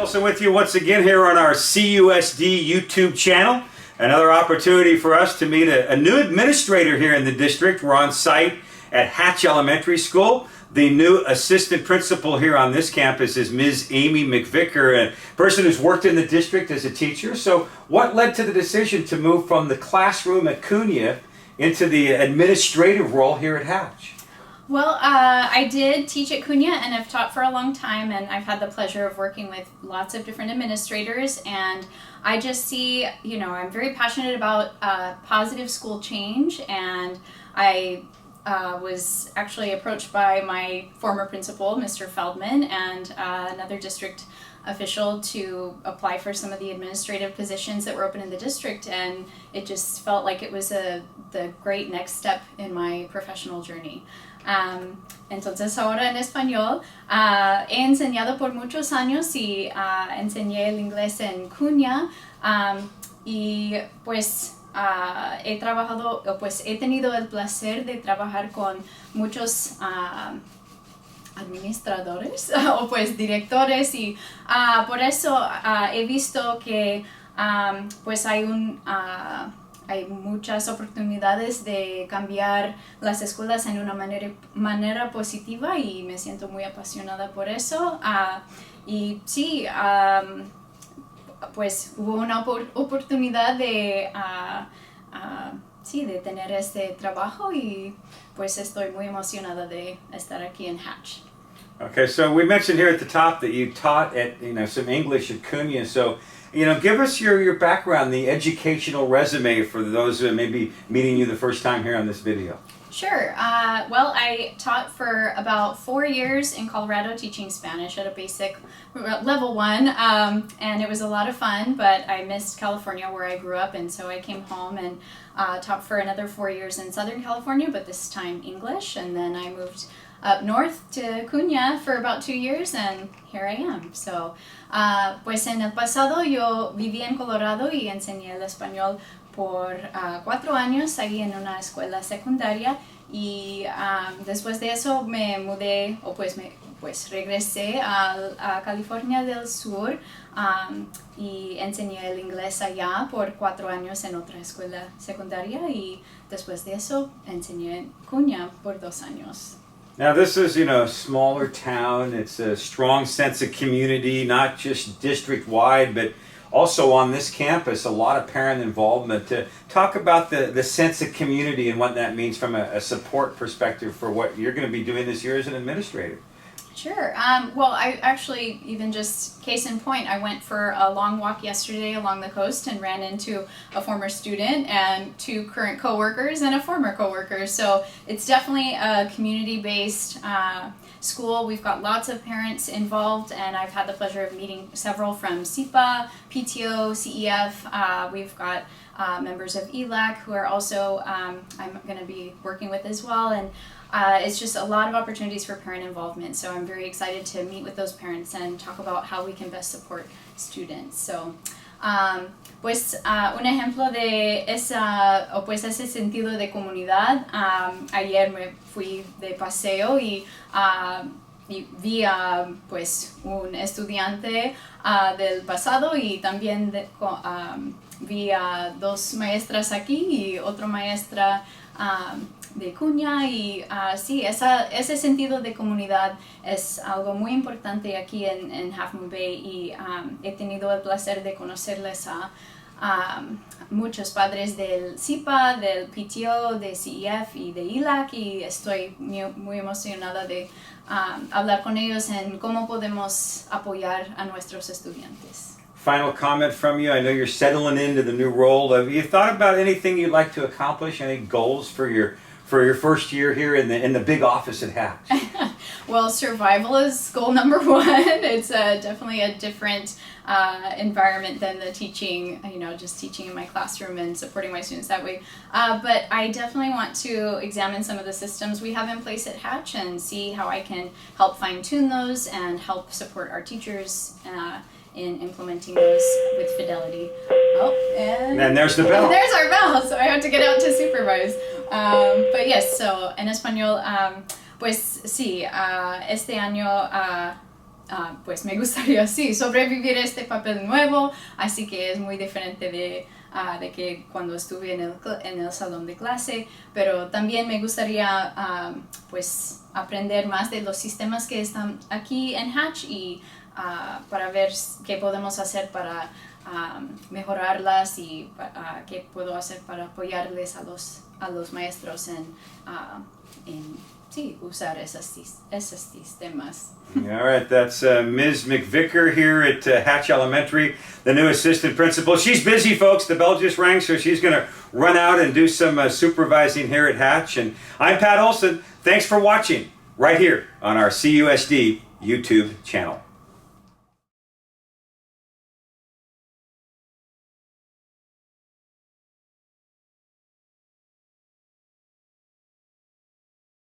Wilson with you once again here on our CUSD YouTube channel. Another opportunity for us to meet a new administrator here in the district. We're on site at Hatch Elementary School. The new assistant principal here on this campus is Ms. Amy McVicker, a person who's worked in the district as a teacher. So what led to the decision to move from the classroom at Cunha into the administrative role here at Hatch? Well, I did teach at Cunha and I've taught for a long time, and I've had the pleasure of working with lots of different administrators, and I just see, I'm very passionate about positive school change, and I was actually approached by my former principal, Mr. Feldman, and another district official to apply for some of the administrative positions that were open in the district, and it just felt like it was the great next step in my professional journey. Entonces ahora en español, he enseñado por muchos años y enseñé el inglés en Cunha, y pues he tenido el placer de trabajar con muchos administradores o pues directores, y por eso he visto que pues hay muchas oportunidades de cambiar las escuelas en una manera positiva, y me siento muy apasionada por eso. Y sí, pues hubo una oportunidad de tener este trabajo, y pues estoy muy emocionada de estar aquí en Hatch. Okay, so we mentioned here at the top that you taught at some English at Cunha. So give us your background, the educational resume for those who may be meeting you the first time here on this video. Sure. Well, I taught for about 4 years in Colorado teaching Spanish at a basic level 1, and it was a lot of fun, but I missed California where I grew up, and so I came home and taught for another 4 years in Southern California, but this time English, and then I moved up north to Cunha for about 2 years, and here I am. So, pues en el pasado yo viví en Colorado y enseñé el español por 4 años ahí en una escuela secundaria, y después de eso me mudé, pues regresé a California del Sur, y enseñé el inglés allá por 4 años en otra escuela secundaria, y después de eso enseñé en Cunha por 2 años. Now this is, a smaller town. It's a strong sense of community, not just district-wide, but also on this campus, a lot of parent involvement. To talk about the sense of community and what that means from a support perspective for what you're going to be doing this year as an administrator. Sure. Well, I actually, even just case in point, I went for a long walk yesterday along the coast and ran into a former student and 2 current coworkers and a former coworker. So it's definitely a community-based school. We've got lots of parents involved, and I've had the pleasure of meeting several from SIPA, PTO, CEF. We've got members of ELAC who are also I'm going to be working with as well, and it's just a lot of opportunities for parent involvement, so I'm very excited to meet with those parents and talk about how we can best support students. So, pues un ejemplo de ese sentido de comunidad, ayer me fui de paseo y vi a pues un estudiante del pasado, y también vi a 2 maestras aquí y otra maestra de Cunha, y sí, ese sentido de comunidad es algo muy importante aquí en Half Moon Bay, y he tenido el placer de conocerles a muchos padres del SIPA, del PTO, de CEF y de ELAC, y estoy muy emocionada de hablar con ellos en cómo podemos apoyar a nuestros estudiantes. Final comment from you. I know you're settling into the new role. Have you thought about anything you'd like to accomplish? Any goals for your first year here in the big office at Hatch? Well, survival is goal number 1. It's definitely a different environment than the teaching, just teaching in my classroom and supporting my students that way. But I definitely want to examine some of the systems we have in place at Hatch and see how I can help fine-tune those and help support our teachers in implementing those with fidelity. Oh, and there's the bell. There's our bell, so I have to get out to supervise. But yes, so en español, pues sí, este año pues me gustaría sí sobrevivir este papel nuevo, así que es muy diferente de que cuando estuve en el salón de clase, pero también me gustaría pues aprender más de los sistemas que están aquí en Hatch y para ver qué podemos hacer para mejorarlas y qué puedo hacer para apoyarles a los maestros en sí, usar esos sistemas. All right, that's Ms. McVicker here at Hatch Elementary, the new assistant principal. She's busy, folks. The bell just rang, so she's going to run out and do some supervising here at Hatch. And I'm Pat Olson. Thanks for watching right here on our CUSD YouTube channel.